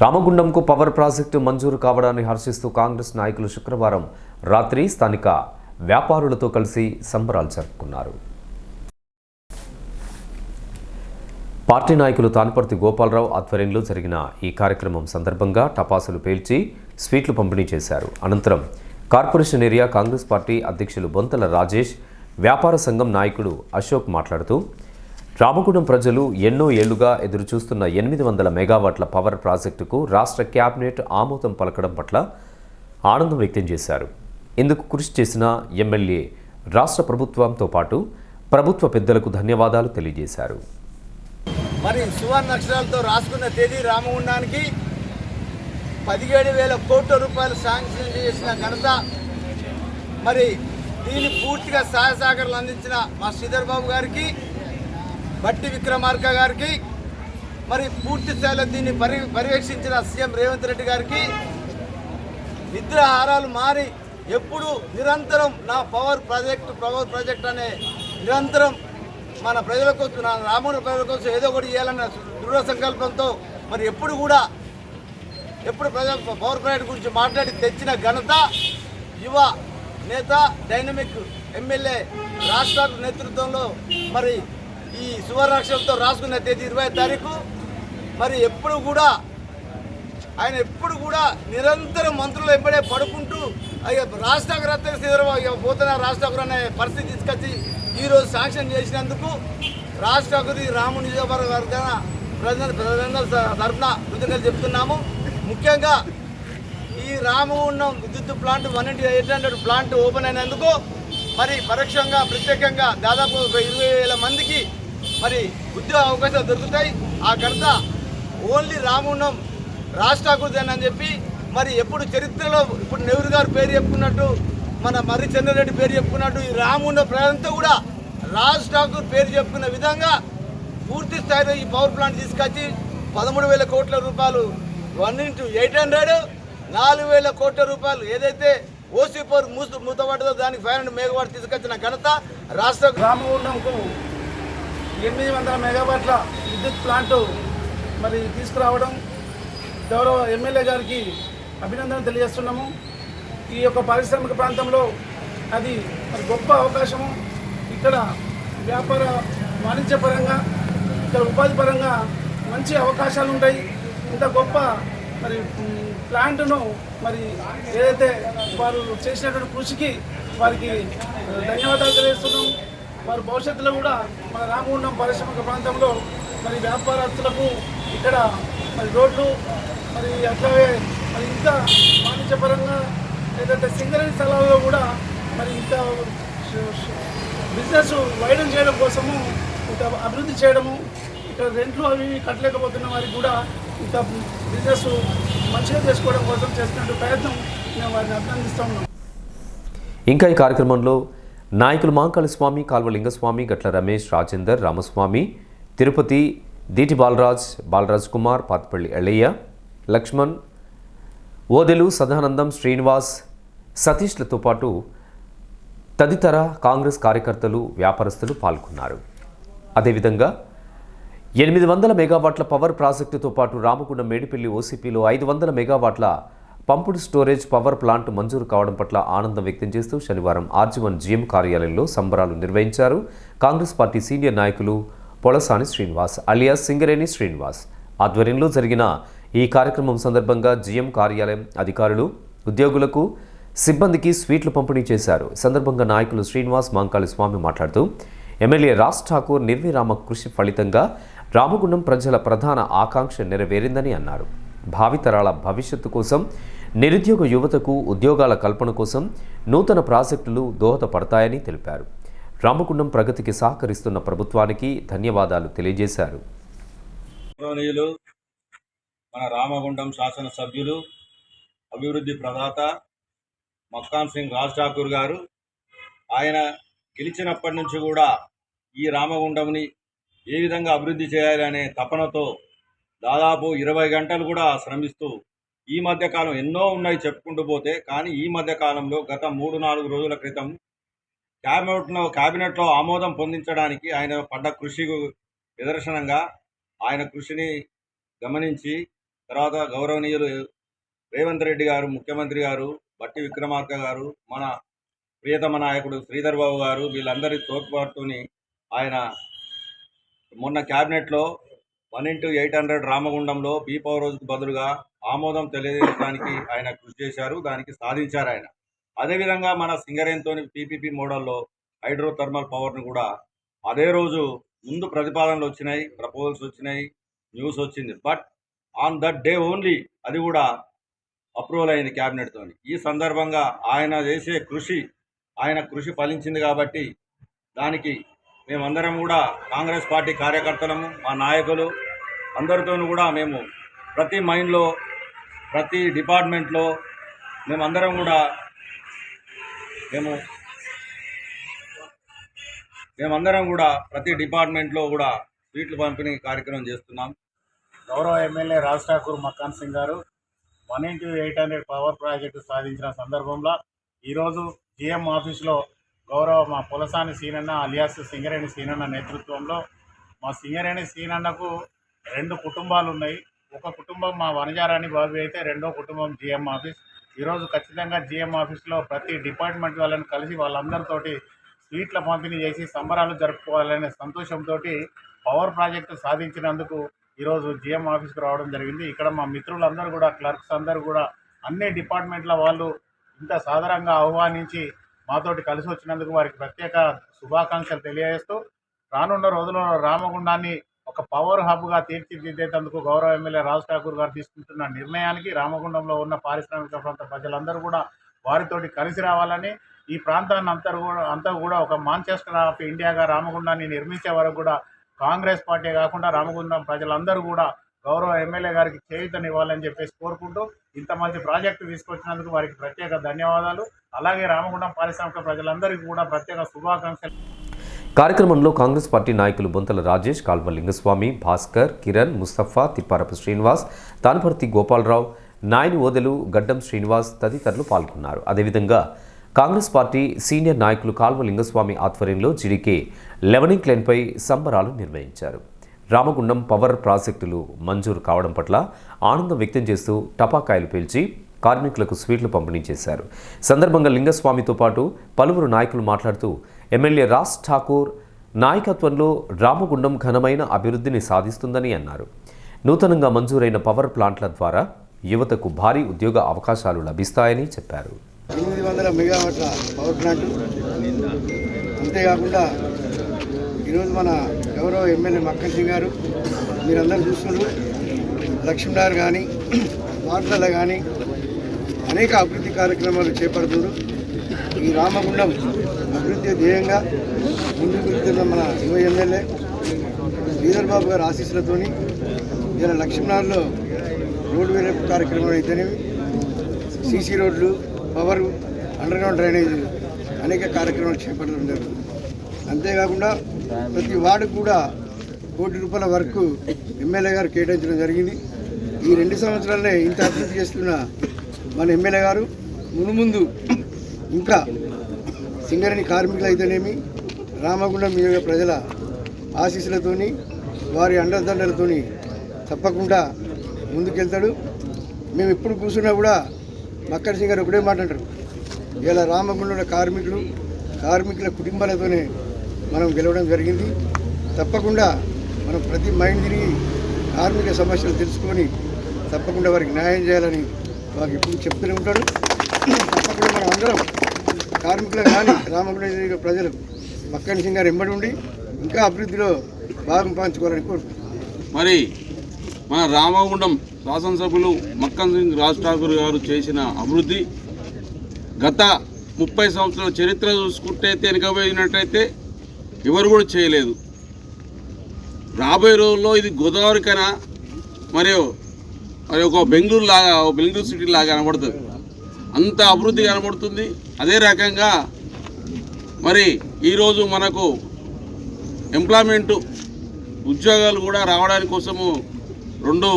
రామగుండంకు power project మంజూరు కావడాన్ని హర్షిస్తూ కాంగ్రెస్ నాయకులు శుక్రవారం రాత్రి స్థానిక వ్యాపారులతో కలిసి సంబరాలు జరుపుకున్నారు. పార్టీ నాయకులు తాన్పర్తి గోపాలరావు ఆధ్వర్యంలో జరిగిన ఈ కార్యక్రమం సందర్భంగా టపాసులు పేల్చి స్వీట్లు పంపిణీ చేశారు. అనంతరం కార్పొరేషన్ ఏరియా కాంగ్రెస్ పార్టీ అధ్యక్షులు బొంతల రాజేష్, వ్యాపార సంఘం నాయకుడు అశోక్ మాట్లాడుతూ రామగుండం ప్రజలు ఎన్నో ఏళ్లుగా ఎదురుచూస్తున్న 800 మెగావాట్ల పవర్ ప్రాజెక్టుకు రాష్ట్ర క్యాబినెట్ ఆమోదం పలకడం పట్ల ఆనందం వ్యక్తం చేశారు. ఇందుకు కృషి చేసిన ఎమ్మెల్యే, రాష్ట్ర ప్రభుత్వంతో పాటు ప్రభుత్వ పెద్దలకు ధన్యవాదాలు తెలియజేశారు. మరి సువర్ణ అక్షరాలతో రాసుకున్న తేదీ రామగుండానికి 17,000 కోట్ల రూపాయలు శాంక్షన్ చేసిన ఘనత, మరి దీన్ని పూర్తిగా సహాయ సహకారాలు అందించిన మా శ్రీధర్ బాబు గారికి, బట్టి విక్రమార్క గారికి, మరి పూర్తి స్థాయిలో దీన్ని పర్యవేక్షించిన సీఎం రేవంత్ రెడ్డి గారికి, నిద్రాహారాలు మారి ఎప్పుడు నిరంతరం నా పవర్ ప్రాజెక్ట్ అనే నిరంతరం మన ప్రజల కోసం, నా రాముని ప్రజల కోసం ఏదో ఒకటి చేయాలన్న దృఢ సంకల్పంతో మరి ఎప్పుడు పవర్ ప్రాజెక్ట్ గురించి మాట్లాడి తెచ్చిన ఘనత యువ నేత, డైనమిక్ ఎమ్మెల్యే రాష్ట్ర నేతృత్వంలో మరి ఈ సువర్ణాక్షరంతో రాసుకున్న తేదీ 20వ తారీఖు. మరి ఆయన ఎప్పుడు కూడా నిరంతరం మంత్రులు ఎప్పుడే పడుకుంటూ రాష్ట్ర పోతున్న రాష్ట్ర అనే పరిస్థితి తీసుకొచ్చి ఈరోజు శాంక్షన్ చేసినందుకు రాష్ట్రపతి రాము నియోజకవర్గ ప్రజలందరి తరఫున కృతజ్ఞతలు చెప్తున్నాము. ముఖ్యంగా ఈ రామగుండం విద్యుత్ ప్లాంట్ 1:800 ప్లాంట్ ఓపెన్ అయినందుకు మరి పరోక్షంగా ప్రత్యేకంగా దాదాపు 20,000 మందికి మరి ఉద్యోగ అవకాశాలు దొరుకుతాయి. ఆ ఘనత ఓన్లీ రామగుండం రాష్ట్రాకృతి అని చెప్పి మరి ఎప్పుడు చరిత్రలో ఇప్పుడు నెహ్రూ గారు పేరు చెప్పుకున్నట్టు, మన మర్రి చంద్రారెడ్డి పేరు చెప్పుకున్నట్టు ఈ రామగుండం ప్రజలంతా కూడా రాజ్ ఠాకూర్ పేరు చెప్పుకున్న విధంగా పూర్తి స్థాయిలో ఈ పవర్ ప్లాంట్ తీసుకొచ్చి 13,000 కోట్ల రూపాయలు 1:800 4,000 కోట్ల రూపాయలు ఏదైతే ఓసీ4 మూతపడ్డదో దానికి 500 మెగావాట్ తీసుకొచ్చిన ఘనత రాష్ట్ర. రామగుండంకు 800 మెగావాట్ల విద్యుత్ ప్లాంటు మరి తీసుకురావడం గౌరవ ఎమ్మెల్యే గారికి అభినందన తెలియజేస్తున్నాము. ఈ యొక్క పారిశ్రామిక ప్రాంతంలో అది మరి గొప్ప అవకాశము. ఇక్కడ వ్యాపార వాణిజ్య పరంగా, ఇక్కడ ఉపాధి పరంగా మంచి అవకాశాలు ఉంటాయి. ఇంత గొప్ప మరి ప్లాంట్ను మరి ఏదైతే వారు చేసినటువంటి కృషికి వారికి ధన్యవాదాలు తెలియజేస్తున్నాం. వారి భవిష్యత్తులో కూడా మన రామగుండం పారిశ్రామిక ప్రాంతంలో మరి వ్యాపారస్తులకు ఇక్కడ మరి రోడ్లు, మరి అట్లాగే మరి ఇంకా వాణిజ్యపరంగా లేదంటే సింగరేణి స్థలాల్లో కూడా మరి ఇంకా బిజినెస్ వైడన్ చేయడం కోసము ఇంకా అభివృద్ధి చేయడము, ఇక్కడ రెంట్లు అవి కట్టలేకపోతున్న వారికి కూడా ఇంకా బిజినెస్ మంచిగా చేసుకోవడం కోసం చేస్తున్న ప్రయత్నం మేము వారిని అభినందిస్తూ ఉన్నాం. ఇంకా ఈ కార్యక్రమంలో నాయకులు మాంకాళి స్వామి, కాల్వ లింగస్వామి, గట్ల రమేష్, రాజేందర్, రామస్వామి, తిరుపతి, దీటి బాలరాజ్ కుమార్, పాతిపల్లి ఎల్లయ్య, లక్ష్మణ్, ఓదెలు, సదానందం, శ్రీనివాస్, సతీష్లతో పాటు తదితర కాంగ్రెస్ కార్యకర్తలు, వ్యాపారస్తులు పాల్గొన్నారు. అదేవిధంగా 800 మెగావాట్ల పవర్ ప్రాజెక్టుతో పాటు రామగుండం మేడిపల్లి ఓసీపీలో 500 మెగావాట్ల పంపుడు స్టోరేజ్ పవర్ ప్లాంట్ మంజూరు కావడం పట్ల ఆనందం వ్యక్తం చేస్తూ శనివారం ఆర్జీవన్ జీఎం కార్యాలయంలో సంబరాలు నిర్వహించారు. కాంగ్రెస్ పార్టీ సీనియర్ నాయకులు పొలసాని శ్రీనివాస్ అలియాస్ సింగరేణి శ్రీనివాస్ ఆధ్వర్యంలో జరిగిన ఈ కార్యక్రమం సందర్భంగా జీఎం కార్యాలయం అధికారులు, ఉద్యోగులకు, సిబ్బందికి స్వీట్లు పంపిణీ చేశారు. సందర్భంగా నాయకులు శ్రీనివాస్, మాంకాళి స్వామి మాట్లాడుతూ ఎమ్మెల్యే రాజ్ ఠాకూర్ నిర్విరామ కృషి ఫలితంగా రామగుండం ప్రజల ప్రధాన ఆకాంక్ష నెరవేరిందని అన్నారు. భావితరాల భవిష్యత్తు కోసం, నిరుద్యోగ యువతకు ఉద్యోగాల కల్పన కోసం నూతన ప్రాజెక్టులు దోహదపడతాయని తెలిపారు. రామగుండం ప్రగతికి సహకరిస్తున్న ప్రభుత్వానికి ధన్యవాదాలు తెలియజేశారు. మన రామగుండం శాసనసభ్యులు, అభివృద్ధి ప్రదాత మక్కాన్ సింగ్ రాజ్ ఠాకూర్ గారు, ఆయన గెలిచినప్పటి నుంచి కూడా ఈ రామగుండంని ఏ విధంగా అభివృద్ధి చేయాలి అనే తపనతో దాదాపు 20 గంటలు కూడా శ్రమిస్తూ ఈ మధ్యకాలం ఎన్నో ఉన్నాయి చెప్పుకుంటూ పోతే, కానీ ఈ మధ్యకాలంలో గత 3-4 రోజుల క్రితం క్యాబినెట్లో ఆమోదం పొందించడానికి ఆయన పడ్డ కృషి నిదర్శనంగా ఆయన కృషిని గమనించి తర్వాత గౌరవనీయులు రేవంత్ రెడ్డి గారు, ముఖ్యమంత్రి గారు, బట్టి విక్రమార్క గారు, మన ప్రియతమ నాయకుడు శ్రీధర్ బాబు గారు, వీళ్ళందరి తోడ్పాటుతోని ఆయన మొన్న క్యాబినెట్లో 1x800 రామగుండంలో బీ పవర్ రోజుకు బదులుగా ఆమోదం తెలియజేయడానికి ఆయన కృషి చేశారు, దానికి సాధించారు ఆయన. అదేవిధంగా మన సింగరేణితోని పీపీపీ మోడల్లో హైడ్రో థర్మల్ పవర్ను కూడా అదే రోజు ముందు ప్రతిపాదనలు వచ్చినాయి, ప్రపోజల్స్ వచ్చినాయి, న్యూస్ వచ్చింది. But on that day only అది కూడా అప్రూవల్ అయింది క్యాబినెట్తో. ఈ సందర్భంగా ఆయన చేసే ఆయన కృషి ఫలించింది కాబట్టి దానికి మేమందరం కూడా కాంగ్రెస్ పార్టీ కార్యకర్తలము, మా నాయకులు అందరితోనూ కూడా మేము ప్రతి మైన్లో, ప్రతి డిపార్ట్మెంట్లో మేమందరం కూడా ప్రతి డిపార్ట్మెంట్లో కూడా స్వీట్లు పంపిణీ కార్యక్రమం చేస్తున్నాం. గౌరవ ఎమ్మెల్యే రాజ్ ఠాకూర్ మక్కాన్ సింగ్ గారు 1x800 పవర్ ప్రాజెక్టు సాధించిన సందర్భంలో ఈరోజు జిఎం ఆఫీస్లో గౌరవ మా పులసాని సీనన్న అలియాస్ సింగరేణి సీనన్న నేతృత్వంలో, మా సింగరేణి సీనన్నకు 2 కుటుంబాలు ఉన్నాయి. ఒక కుటుంబం మా వనజారాణి బాబు అయితే, రెండో కుటుంబం జిఎం ఆఫీస్. ఈరోజు ఖచ్చితంగా జిఎం ఆఫీస్లో ప్రతి డిపార్ట్మెంట్ వాళ్ళని కలిసి వాళ్ళందరితోటి స్వీట్ల పంపిణీ చేసి సంబరాలు జరుపుకోవాలనే సంతోషంతో పవర్ ప్రాజెక్టు సాధించినందుకు ఈరోజు జిఎం ఆఫీస్కి రావడం జరిగింది. ఇక్కడ మా మిత్రులందరూ కూడా, క్లర్క్స్ అందరూ కూడా, అన్ని డిపార్ట్మెంట్ల వాళ్ళు ఇంత సాదరంగా ఆహ్వానించి మాతోటి కలిసి వచ్చినందుకు వారికి ప్రత్యేక శుభాకాంక్షలు తెలియజేస్తూ, రానున్న రోజుల్లో రామగుండాన్ని ఒక పవర్ హబ్గా తీర్చిదిద్దేందుకు గౌరవ ఎమ్మెల్యే రాజ్ ఠాకూర్ గారు తీసుకుంటున్న నిర్ణయానికి రామగుండంలో ఉన్న పారిశ్రామిక ప్రాంత ప్రజలందరూ కూడా వారితోటి కలిసి రావాలని, ఈ ప్రాంతాన్ని అంతా కూడా ఒక మాంచెస్టర్ ఆఫ్ ఇండియాగా రామగుండాన్ని నిర్మించే వరకు కూడా కాంగ్రెస్ పార్టీ కాకుండా రామగుండం ప్రజలందరూ కూడా గౌరవ ఎమ్మెల్యే గారికి చేయూతనివ్వాలని చెప్పేసి కోరుకుంటూ, ఇంత మంచి ప్రాజెక్టు తీసుకొచ్చినందుకు వారికి ప్రత్యేక ధన్యవాదాలు. అలాగే రామగుండం పారిశ్రామిక ప్రజలందరికీ కూడా ప్రత్యేక శుభాకాంక్షలు. కార్యక్రమంలో కాంగ్రెస్ పార్టీ నాయకులు బొంతల రాజేష్, కాల్వ లింగస్వామి, భాస్కర్, కిరణ్, ముస్తఫా, తిప్పారపు శ్రీనివాస్, తానుపర్తి గోపాలరావు, నాయని ఓదెలు, గడ్డం శ్రీనివాస్ తదితరులు పాల్గొన్నారు. అదేవిధంగా కాంగ్రెస్ పార్టీ సీనియర్ నాయకులు కాల్వ లింగస్వామి ఆధ్వర్యంలో జీడీకే లెవెనింగ్ లైన్పై సంబరాలు నిర్వహించారు. రామగుండం పవర్ ప్రాజెక్టులు మంజూరు కావడం పట్ల ఆనందం వ్యక్తం చేస్తూ టపాకాయలు పేల్చి కార్మికులకు స్వీట్లు పంపిణీ చేశారు. సందర్భంగా లింగస్వామితో పాటు పలువురు నాయకులు మాట్లాడుతూ, ఎమ్మెల్యే రాజ్ ఠాకూర్ నాయకత్వంలో రామగుండం ఘనమైన అభివృద్ధిని సాధిస్తుందని అన్నారు. నూతనంగా మంజూరైన పవర్ ప్లాంట్ల ద్వారా యువతకు భారీ ఉద్యోగ అవకాశాలు లభిస్తాయని చెప్పారు. 800 మెగావాట్ల పవర్ ప్లాంట్, అంతేకాకుండా ఈరోజు మన గౌరవ ఎమ్మెల్యే మక్కన్ సింగ్ గారు, మీరందరూ చూస్తున్నారు, లక్ష్మీనగర్ కానీ వార్తల్లో కానీ అనేక అభివృద్ధి కార్యక్రమాలు చేపడుతున్నారు. ఈ రామగుండం అభివృద్ధి ధ్యేయంగా ముందుకు వెళ్తున్న మన యువ ఎమ్మెల్యే శ్రీధర్ బాబు గారి ఆశీస్సులతోని ఇలా లక్ష్మీనగర్లో రోడ్డు వేరపు కార్యక్రమాలు అయితేనేవి, సీసీ రోడ్లు, పవర్, అండర్గ్రౌండ్ డ్రైనేజ్ అనేక కార్యక్రమాలు చేపట్టడం జరుగుతుంది. అంతేకాకుండా ప్రతి వార్డుకు కూడా ₹1 కోటి వరకు ఎమ్మెల్యే గారు కేటాయించడం జరిగింది. ఈ 2 సంవత్సరాలనే ఇంత అభివృద్ధి చేస్తున్న మన ఎమ్మెల్యే గారు మునుముందు ఇంకా సింగరేణి కార్మికులు అయితేనేమి, రామగుండం నియోజక ప్రజల ఆశీస్సులతోని, వారి అండదండలతోని తప్పకుండా ముందుకెళ్తాడు. మేము ఎప్పుడు కూర్చున్నా కూడా మక్కన్ సింగ్ గారు ఒకటే మాట అంటారు, ఇలా రామగుండంలో కార్మికుల కుటుంబాలతోనే మనం గెలవడం జరిగింది. తప్పకుండా మనం ప్రతి మైండ్ తిరిగి కార్మిక సమస్యలు తెలుసుకొని తప్పకుండా వారికి న్యాయం చేయాలని వారికి ఇప్పుడు చెప్తూనే ఉంటాడు. తప్పకుండా మనం అందరం కార్మికులు కానీ రామగుండం ప్రజలు మక్కన్ సింగ్ గారు ఎంబడి ఉండి ఇంకా అభివృద్ధిలో భాగం పంచుకోవాలని కోరుకుంటున్నాం. మరి మన రామగుండం శాసనసభ్యులు మక్కన్ సింగ్ రాజ్ ఠాకూర్ గారు చేసిన అభివృద్ధి గత 30 సంవత్సరాల చరిత్ర చూసుకుంటే వెనుకపోయినట్టయితే ఎవరు కూడా చేయలేదు. రాబోయే రోజుల్లో ఇది గోదావరి కన్నా మరి ఒక బెంగళూరు సిటీ లాగా కనబడుతుంది, అంత అభివృద్ధి కనబడుతుంది. అదే రకంగా మరి ఈరోజు మనకు ఎంప్లాయ్మెంటు ఉద్యోగాలు కూడా రావడానికి కోసము 2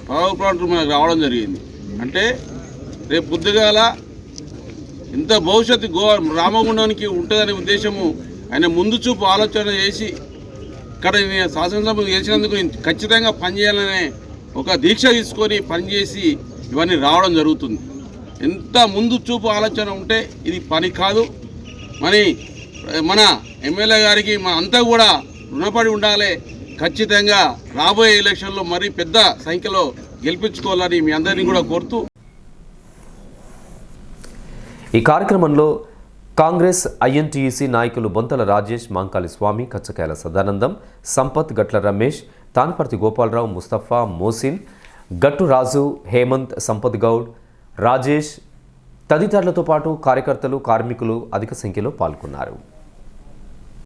పవర్ ప్లాంట్లు మనకు రావడం జరిగింది. అంటే రేపు పొద్దుగాల ఇంత భవిష్యత్తు రామగుండానికి ఉంటుందనే ఉద్దేశము ఆయన ముందు చూపు ఆలోచన చేసి ఇక్కడ శాసనసభ చేసినందుకు ఖచ్చితంగా పనిచేయాలనే ఒక దీక్ష తీసుకొని పనిచేసి ఇవన్నీ రావడం జరుగుతుంది. ఎంత ముందు చూపు ఆలోచన ఉంటే ఇది పని కాదు. మన ఎమ్మెల్యే గారికి మన అంతా కూడా రుణపడి ఉండాలి. ఖచ్చితంగా రాబోయే ఎలక్షన్లో మరీ పెద్ద సంఖ్యలో గెలిపించుకోవాలని మీ అందరినీ కూడా కోరుతూ ఈ కార్యక్రమంలో కాంగ్రెస్ ఐఎన్టీయూసీ నాయకులు బొంతల రాజేష్, మాంకాళి స్వామి, కచ్చకాయల సదానందం, సంపత్, గట్ల రమేష్, తాన్పర్తి గోపాలరావు, ముస్తఫా, మోసిన్, గట్టు రాజు, హేమంత్, సంపత్ గౌడ్, రాజేష్ తదితరులతో పాటు కార్యకర్తలు, కార్మికులు అధిక సంఖ్యలో పాల్గొన్నారు.